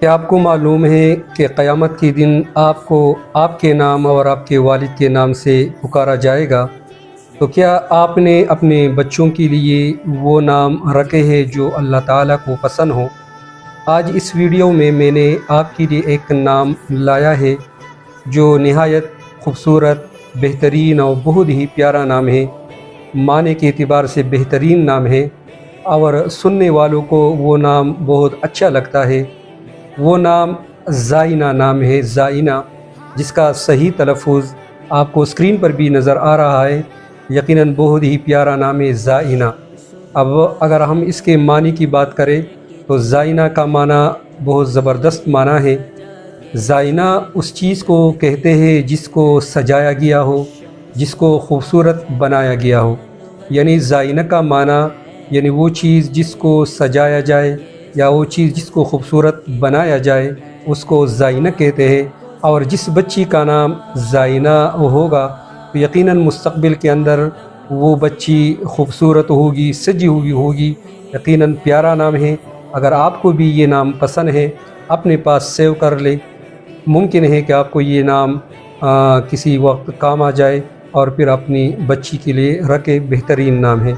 کیا آپ کو معلوم ہے کہ قیامت کے دن آپ کو آپ کے نام اور آپ کے والد کے نام سے پکارا جائے گا؟ تو کیا آپ نے اپنے بچوں کے لیے وہ نام رکھے ہیں جو اللہ تعالیٰ کو پسند ہو؟ آج اس ویڈیو میں نے آپ کے لیے ایک نام لایا ہے جو نہایت خوبصورت، بہترین اور بہت ہی پیارا نام ہے۔ معنی کے اعتبار سے بہترین نام ہے اور سننے والوں کو وہ نام بہت اچھا لگتا ہے۔ وہ نام زائنہ نام ہے، زائنہ، جس کا صحیح تلفظ آپ کو اسکرین پر بھی نظر آ رہا ہے۔ یقیناً بہت ہی پیارا نام ہے زائنہ۔ اب اگر ہم اس کے معنی کی بات کریں تو زائنہ کا معنی بہت زبردست معنی ہے۔ زائنہ اس چیز کو کہتے ہیں جس کو سجایا گیا ہو، جس کو خوبصورت بنایا گیا ہو۔ یعنی زائنہ کا معنی یعنی وہ چیز جس کو سجایا جائے یا وہ چیز جس کو خوبصورت بنایا جائے، اس کو زائنہ کہتے ہیں۔ اور جس بچی کا نام زائنہ ہوگا تو یقیناً مستقبل کے اندر وہ بچی خوبصورت ہوگی، سجی ہوگی۔ یقیناً پیارا نام ہے۔ اگر آپ کو بھی یہ نام پسند ہے، اپنے پاس سیو کر لیں۔ ممکن ہے کہ آپ کو یہ نام کسی وقت کام آ جائے اور پھر اپنی بچی کے لیے رکھے۔ بہترین نام ہے۔